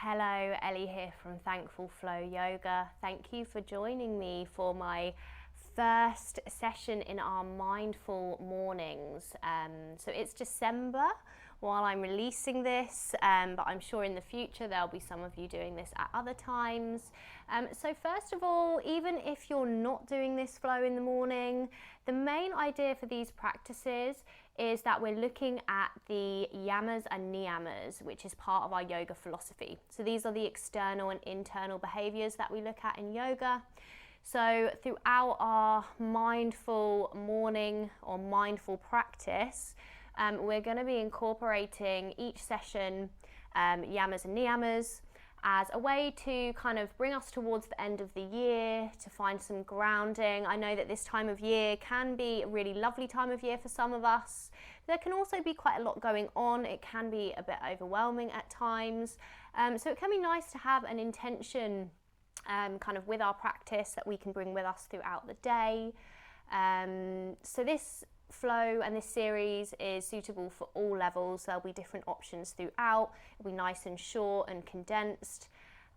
Hello, Elly here from Thankful Flow Yoga. Thank you for joining me for my first session in our mindful mornings. So it's December while I'm releasing this, but I'm sure in the future there'll be some of you doing this at other times. So first of all, even if you're not doing this flow in the morning, the main idea for these practices is that we're looking at the Yamas and Niyamas, which is part of our yoga philosophy. So these are the external and internal behaviors that we look at in yoga. So throughout our mindful morning or mindful practice, we're going to be incorporating each session Yamas and Niyamas as a way to kind of bring us towards the end of the year, to find some grounding. I know that this time of year can be a really lovely time of year for some of us. There can also be quite a lot going on. It can be a bit overwhelming at times. So it can be nice to have an intention kind of with our practice that we can bring with us throughout the day. So this flow and this series is suitable for all levels. There'll be different options throughout. It'll be nice and short and condensed.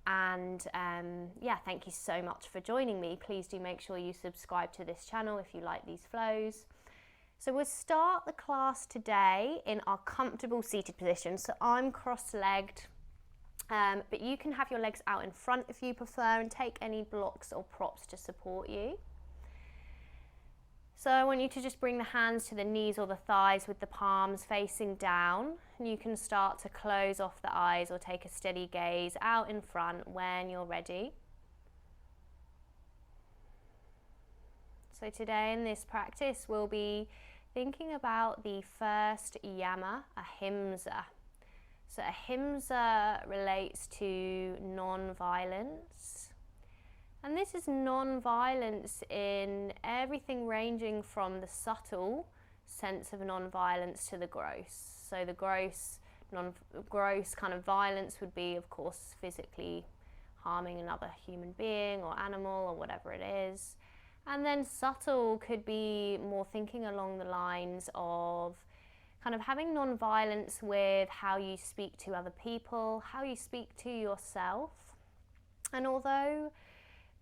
And yeah, thank you so much for joining me. Please do make sure you subscribe to this channel if you like these flows. So we'll start the class today in our comfortable seated position. So I'm cross-legged, but you can have your legs out in front if you prefer, and take any blocks or props to support you. So I want you to just bring the hands to the knees or the thighs with the palms facing down. And you can start to close off the eyes or take a steady gaze out in front when you're ready. So today in this practice, we'll be thinking about the first Yama Ahimsa. So Ahimsa relates to non-violence. And this is non-violence in everything ranging from the subtle sense of non-violence to the gross. So the gross kind of violence would be, of course, physically harming another human being or animal or whatever it is. And then subtle could be more thinking along the lines of kind of having non-violence with how you speak to other people, how you speak to yourself. And although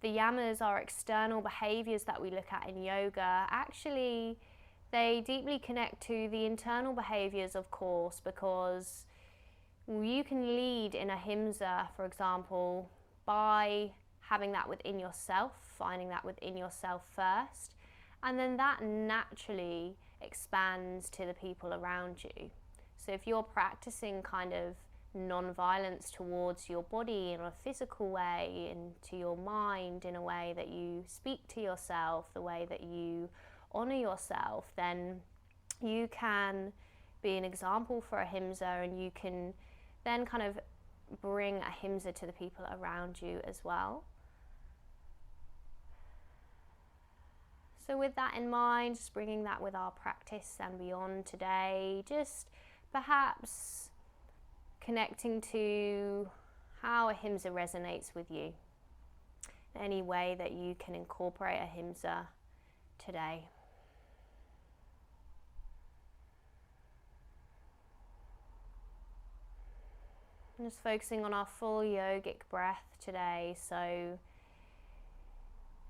the yamas are external behaviors that we look at in yoga, actually they deeply connect to the internal behaviors, of course, because you can lead in ahimsa, for example, by having that within yourself, finding that within yourself first, and then that naturally expands to the people around you. So if you're practicing kind of non-violence towards your body in a physical way, and to your mind in a way that you speak to yourself, the way that you honor yourself, then you can be an example for ahimsa, and you can then kind of bring ahimsa to the people around you as well. So with that in mind, just bringing that with our practice and beyond today, just perhaps connecting to how ahimsa resonates with you, any way that you can incorporate ahimsa today. I'm just focusing on our full yogic breath today. So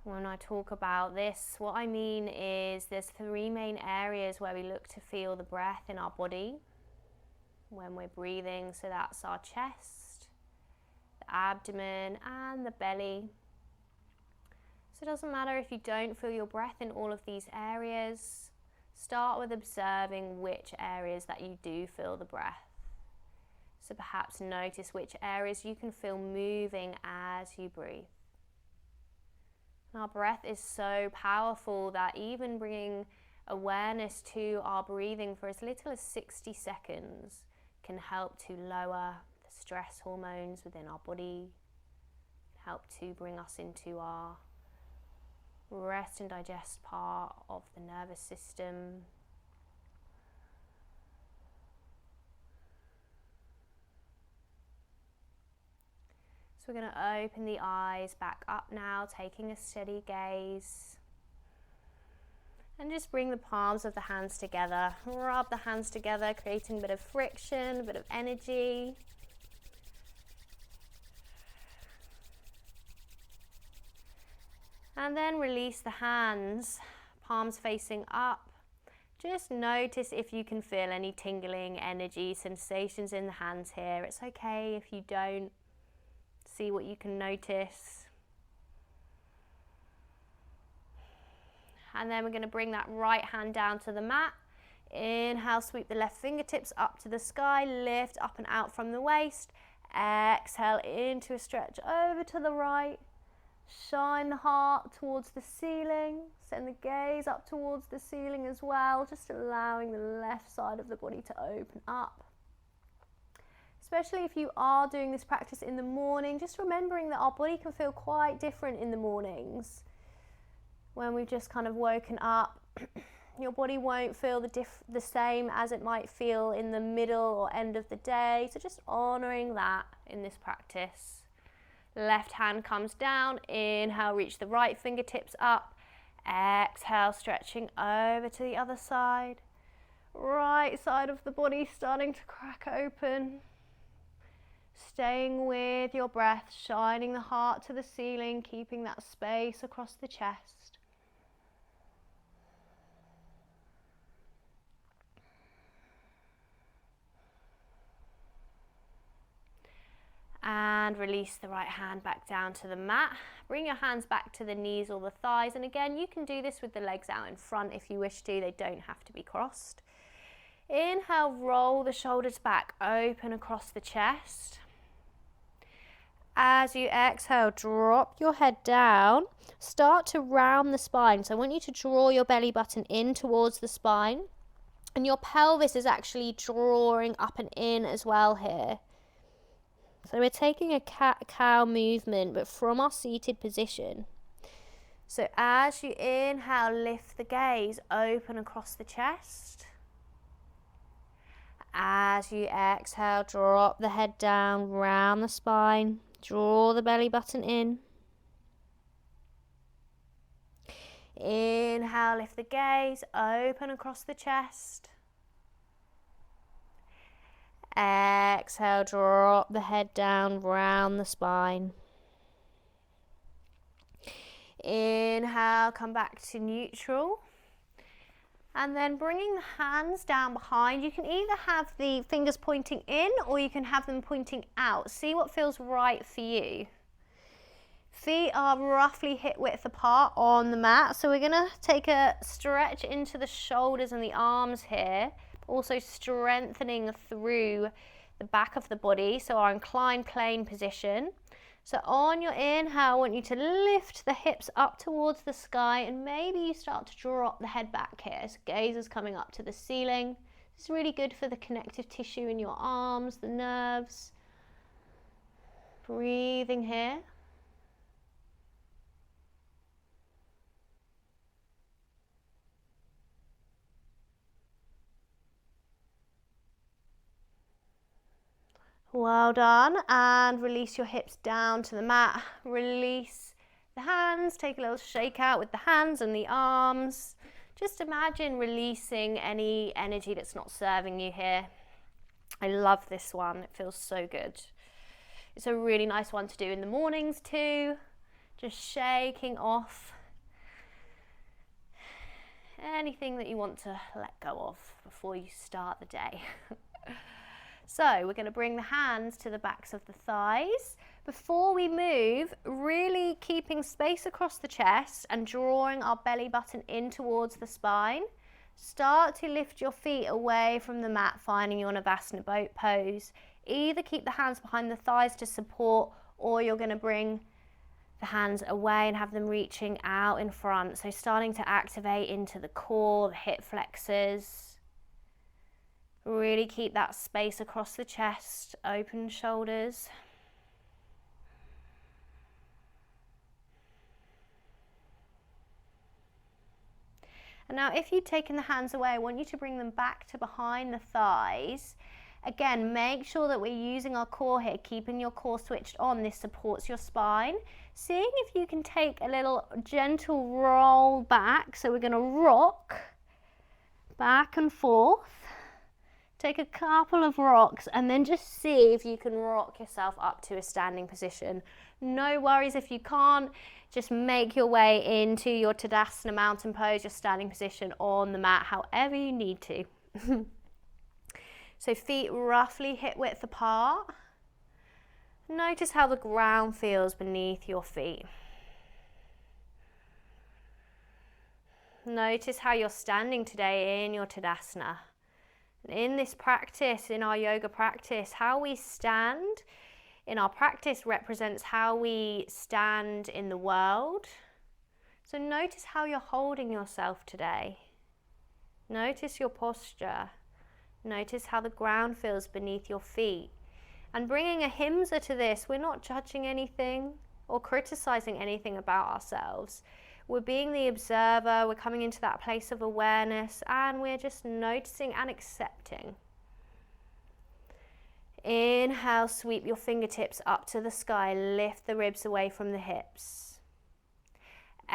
when I talk about this, what I mean is there's three main areas where we look to feel the breath in our body when we're breathing. So that's our chest, the abdomen, and the belly. So it doesn't matter if you don't feel your breath in all of these areas. Start with observing which areas that you do feel the breath. So perhaps notice which areas you can feel moving as you breathe. And our breath is so powerful that even bringing awareness to our breathing for as little as 60 seconds can help to lower the stress hormones within our body, help to bring us into our rest and digest part of the nervous system. So we're going to open the eyes back up now, taking a steady gaze. And just bring the palms of the hands together. Rub the hands together, creating a bit of friction, a bit of energy. And then release the hands, palms facing up. Just notice if you can feel any tingling energy, sensations in the hands here. It's okay if you don't. See what you can notice. And then we're going to bring that right hand down to the mat. Inhale, sweep the left fingertips up to the sky, lift up and out from the waist. Exhale into a stretch over to the right. Shine the heart towards the ceiling. Send the gaze up towards the ceiling as well, just allowing the left side of the body to open up. Especially if you are doing this practice in the morning, just remembering that our body can feel quite different in the mornings. When we've just kind of woken up, your body won't feel the same as it might feel in the middle or end of the day. So just honouring that in this practice. Left hand comes down, inhale, reach the right fingertips up. Exhale, stretching over to the other side. Right side of the body starting to crack open. Staying with your breath, shining the heart to the ceiling, keeping that space across the chest. And release the right hand back down to the mat. Bring your hands back to the knees or the thighs. And again, you can do this with the legs out in front if you wish to. They don't have to be crossed. Inhale, roll the shoulders back, open across the chest. As you exhale, drop your head down. Start to round the spine. So I want you to draw your belly button in towards the spine. And your pelvis is actually drawing up and in as well here. So we're taking a cat-cow movement, but from our seated position. So as you inhale, lift the gaze, open across the chest. As you exhale, drop the head down, round the spine, draw the belly button in. Inhale, lift the gaze, open across the chest. Exhale, drop the head down, round the spine. Inhale, come back to neutral. And then bringing the hands down behind. You can either have the fingers pointing in or you can have them pointing out. See what feels right for you. Feet are roughly hip width apart on the mat. So we're going to take a stretch into the shoulders and the arms here. Also strengthening through the back of the body, so our inclined plane position. So on your inhale, I want you to lift the hips up towards the sky and maybe you start to drop the head back here. So gaze is coming up to the ceiling. This is really good for the connective tissue in your arms, the nerves. Breathing here. Well done, and release your hips down to the mat. Release the hands, take a little shake out with the hands and the arms. Just imagine releasing any energy that's not serving you here. I love this one, it feels so good. It's a really nice one to do in the mornings too. Just shaking off anything that you want to let go of before you start the day. So we're going to bring the hands to the backs of the thighs. Before we move, really keeping space across the chest and drawing our belly button in towards the spine. Start to lift your feet away from the mat, finding your Navasana boat pose. Either keep the hands behind the thighs to support, or you're going to bring the hands away and have them reaching out in front. So starting to activate into the core, the hip flexors. Really keep that space across the chest, open shoulders. And now if you've taken the hands away, I want you to bring them back to behind the thighs. Again, make sure that we're using our core here, keeping your core switched on. This supports your spine. Seeing if you can take a little gentle roll back. So we're going to rock back and forth. Take a couple of rocks and then just see if you can rock yourself up to a standing position. No worries if you can't, just make your way into your Tadasana mountain pose, your standing position on the mat, however you need to. So feet roughly hip width apart. Notice how the ground feels beneath your feet. Notice how you're standing today in your Tadasana. In this practice, in our yoga practice, how we stand in our practice represents how we stand in the world. So notice how you're holding yourself today. Notice your posture. Notice how the ground feels beneath your feet. And bringing Ahimsa to this, we're not judging anything or criticizing anything about ourselves. We're being the observer, we're coming into that place of awareness, and we're just noticing and accepting. Inhale, sweep your fingertips up to the sky, lift the ribs away from the hips.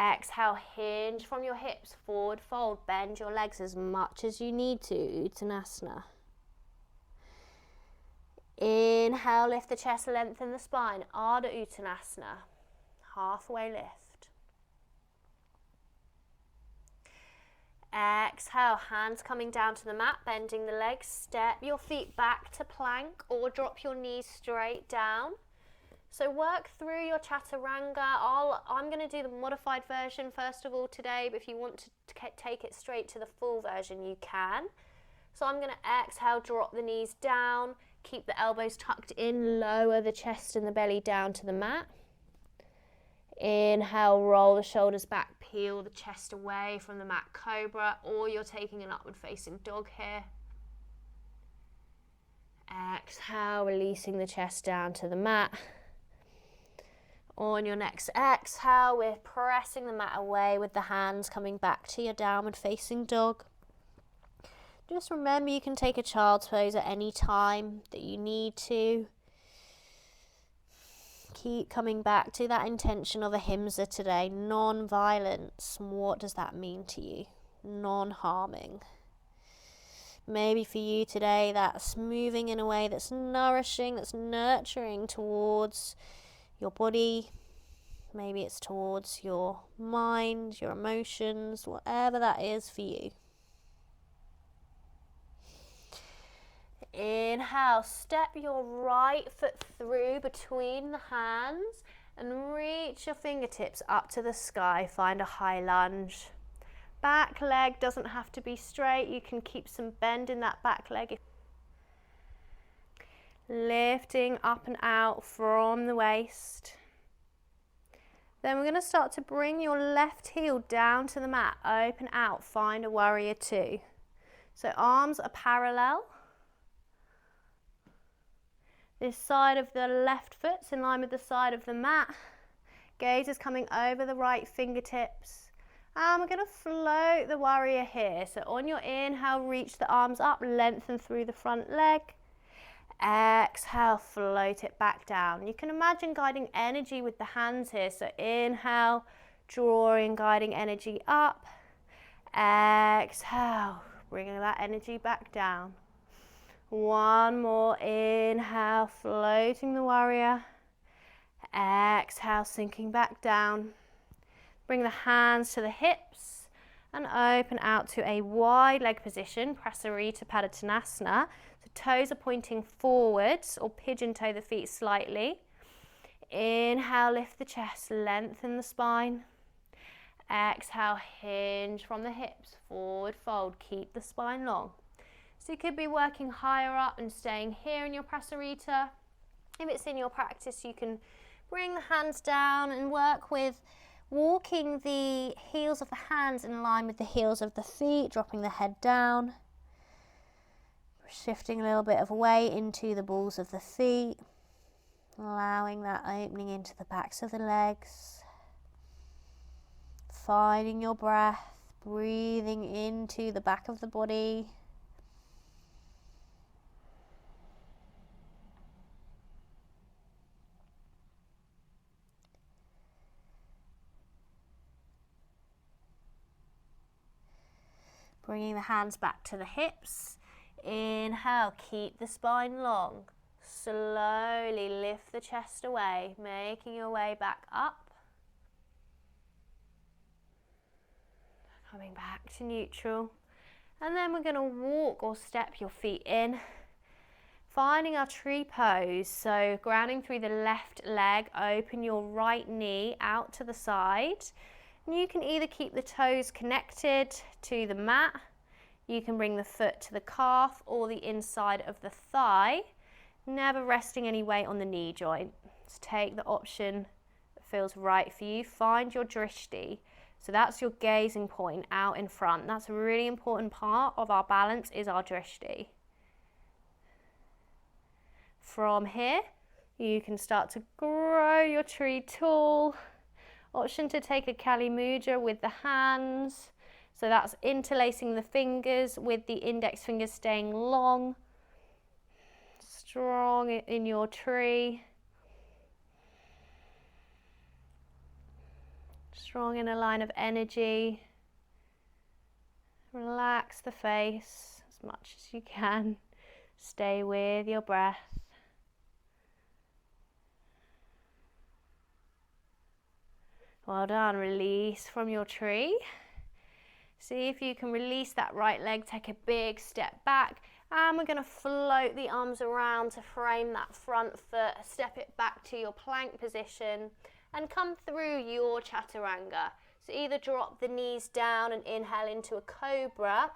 Exhale, hinge from your hips, forward fold, bend your legs as much as you need to, Uttanasana. Inhale, lift the chest, lengthen the spine, Ardha Uttanasana, halfway lift. Exhale, hands coming down to the mat, bending the legs, step your feet back to plank or drop your knees straight down. So work through your chaturanga. I'm going to do the modified version first of all today, but if you want to take it straight to the full version, you can. So I'm going to exhale, drop the knees down, keep the elbows tucked in, lower the chest and the belly down to the mat. Inhale, roll the shoulders back, peel the chest away from the mat, cobra, or you're taking an upward facing dog here. Exhale, releasing the chest down to the mat. On your next exhale, we're pressing the mat away with the hands coming back to your downward facing dog. Just remember you can take a child's pose at any time that you need to. Keep coming back to that intention of Ahimsa today, non-violence. What does that mean to you? Non-harming. Maybe for you today that's moving in a way that's nourishing, that's nurturing towards your body. Maybe it's towards your mind, your emotions, whatever that is for you. Inhale, step your right foot through between the hands and reach your fingertips up to the sky. Find a high lunge. Back leg doesn't have to be straight. You can keep some bend in that back leg. Lifting up and out from the waist. Then we're going to start to bring your left heel down to the mat. Open out, find a warrior two. So arms are parallel. This side of the left foot's in line with the side of the mat. Gaze is coming over the right fingertips. And we're going to float the warrior here. So on your inhale, reach the arms up, lengthen through the front leg. Exhale, float it back down. You can imagine guiding energy with the hands here. So inhale, drawing, guiding energy up. Exhale, bringing that energy back down. One more, inhale, floating the warrior. Exhale, sinking back down. Bring the hands to the hips and open out to a wide leg position, Prasarita Padottanasana. So toes are pointing forwards or pigeon toe the feet slightly. Inhale, lift the chest, lengthen the spine. Exhale, hinge from the hips, forward fold, keep the spine long. So you could be working higher up and staying here in your Prasarita. If it's in your practice, you can bring the hands down and work with walking the heels of the hands in line with the heels of the feet, dropping the head down. Shifting a little bit of weight into the balls of the feet, allowing that opening into the backs of the legs. Finding your breath, breathing into the back of the body. Bringing the hands back to the hips. Inhale, keep the spine long. Slowly lift the chest away, making your way back up. Coming back to neutral. And then we're going to walk or step your feet in. Finding our tree pose, so grounding through the left leg, open your right knee out to the side. And you can either keep the toes connected to the mat, you can bring the foot to the calf or the inside of the thigh, never resting any weight on the knee joint. So take the option that feels right for you. Find your drishti. So that's your gazing point out in front. That's a really important part of our balance, is our drishti. From here, you can start to grow your tree tall. Option to take a Kali Mudra with the hands. So that's interlacing the fingers with the index fingers staying long. Strong in your tree. Strong in a line of energy. Relax the face as much as you can. Stay with your breath. Well done. Release from your tree. See if you can release that right leg, take a big step back, and we're going to float the arms around to frame that front foot, step it back to your plank position, and come through your chaturanga. So either drop the knees down and inhale into a cobra,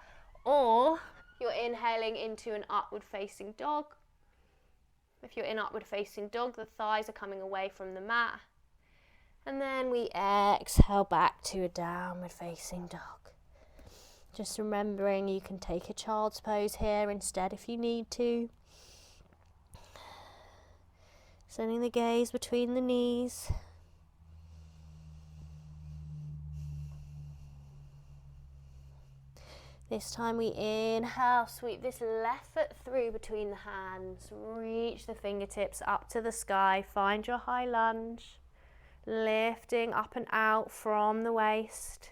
or you're inhaling into an upward facing dog. If you're in upward facing dog, the thighs are coming away from the mat. And then we exhale back to a downward facing dog. Just remembering you can take a child's pose here instead if you need to. Sending the gaze between the knees. This time we inhale, sweep this left foot through between the hands. Reach the fingertips up to the sky. Find your high lunge. Lifting up and out from the waist.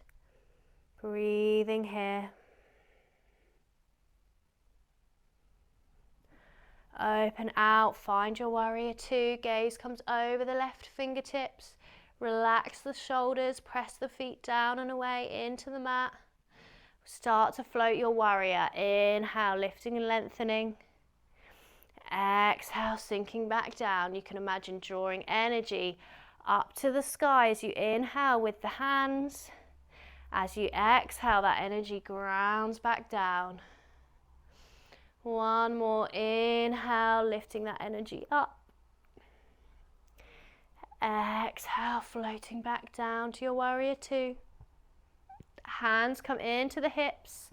Breathing here. Open out, find your warrior two. Gaze comes over the left fingertips. Relax the shoulders, press the feet down and away into the mat. Start to float your warrior. Inhale, lifting and lengthening. Exhale, sinking back down. You can imagine drawing energy up to the sky as you inhale with the hands. As you exhale, that energy grounds back down. One more inhale, lifting that energy up. Exhale, floating back down to your warrior two. Hands come into the hips.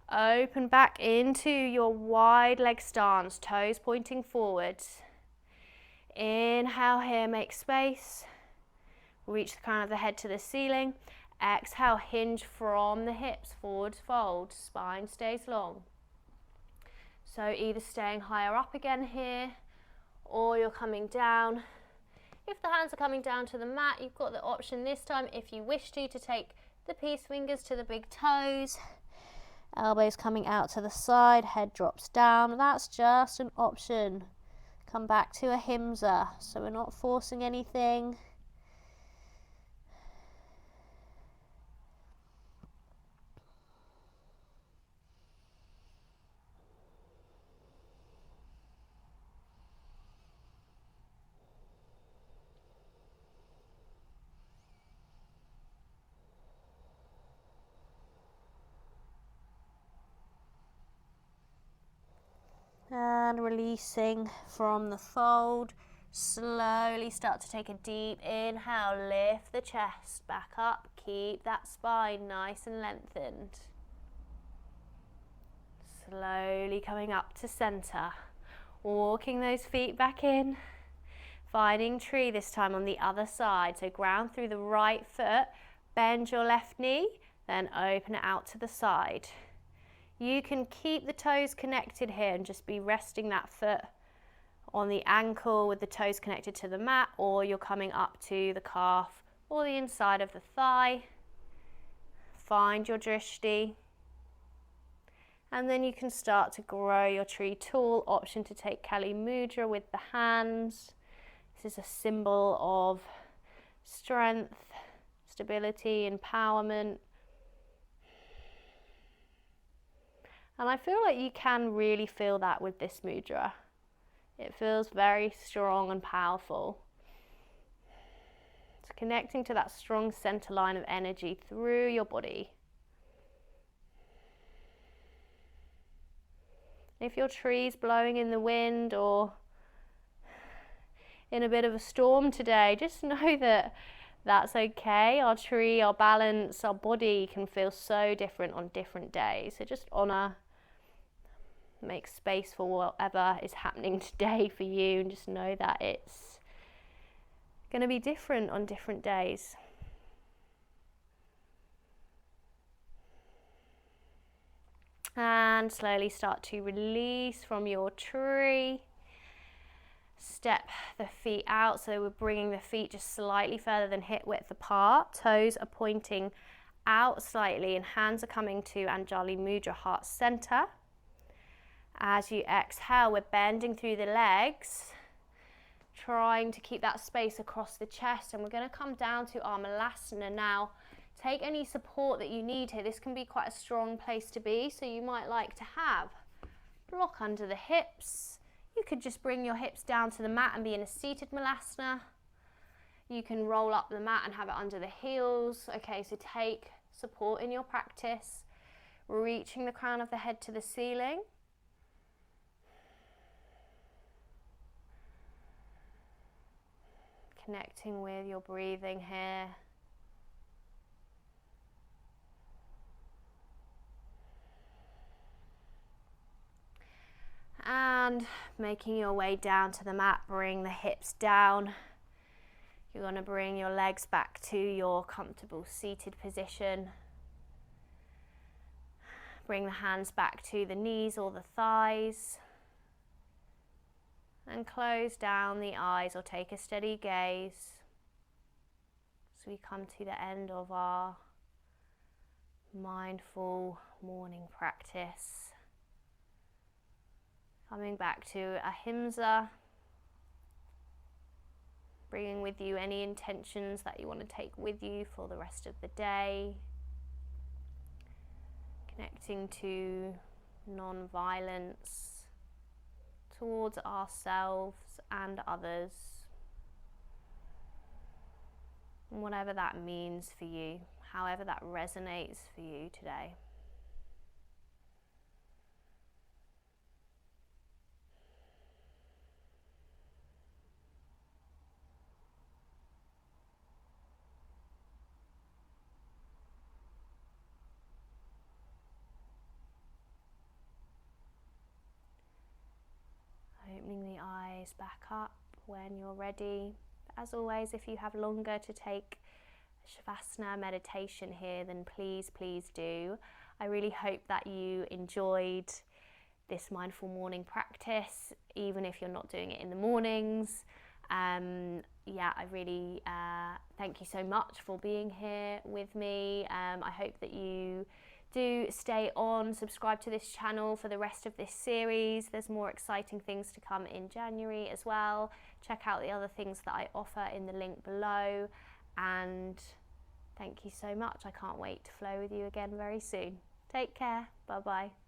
Open back into your wide leg stance, toes pointing forwards. Inhale here, make space. Reach the crown of the head to the ceiling. Exhale, hinge from the hips, forward fold, spine stays long. So either staying higher up again here, or you're coming down. If the hands are coming down to the mat, you've got the option this time, if you wish to take the peace fingers to the big toes. Elbows coming out to the side, head drops down. That's just an option. Come back to Ahimsa, so we're not forcing anything. And releasing from the fold, slowly start to take a deep inhale, lift the chest back up, keep that spine nice and lengthened. Slowly coming up to center, walking those feet back in, finding tree this time on the other side. So ground through the right foot, bend your left knee, then open it out to the side. You can keep the toes connected here and just be resting that foot on the ankle with the toes connected to the mat, or you're coming up to the calf or the inside of the thigh. Find your drishti. And then you can start to grow your tree tall. Option to take Kali Mudra with the hands. This is a symbol of strength, stability, empowerment. And I feel like you can really feel that with this mudra. It feels very strong and powerful. It's connecting to that strong center line of energy through your body. If your tree's blowing in the wind or in a bit of a storm today, just know that that's okay. Our tree, our balance, our body can feel so different on different days. So just honor, make space for whatever is happening today for you, and just know that it's going to be different on different days. And slowly start to release from your tree. Step the feet out, so we're bringing the feet just slightly further than hip width apart. Toes are pointing out slightly and hands are coming to Anjali Mudra, heart center. As you exhale, we're bending through the legs, trying to keep that space across the chest, and we're going to come down to our Malasana now. Take any support that you need here. This can be quite a strong place to be, so you might like to have block under the hips. You could just bring your hips down to the mat and be in a seated Malasana. You can roll up the mat and have it under the heels. Okay, so take support in your practice, reaching the crown of the head to the ceiling. Connecting with your breathing here. And making your way down to the mat, bring the hips down. You're going to bring your legs back to your comfortable seated position. Bring the hands back to the knees or the thighs. And close down the eyes or take a steady gaze. So we come to the end of our mindful morning practice. Coming back to Ahimsa, bringing with you any intentions that you want to take with you for the rest of the day. Connecting to non-violence towards ourselves and others. And whatever that means for you, however that resonates for you today. Opening the eyes back up when you're ready. As always, if you have longer to take Shavasana meditation here, then please do. I really hope that you enjoyed this mindful morning practice, even if you're not doing it in the mornings. I really thank you so much for being here with me. I hope that you do stay on, subscribe to this channel for the rest of this series. There's more exciting things to come in January as well. Check out the other things that I offer in the link below. And thank you so much. I can't wait to flow with you again very soon. Take care. Bye bye.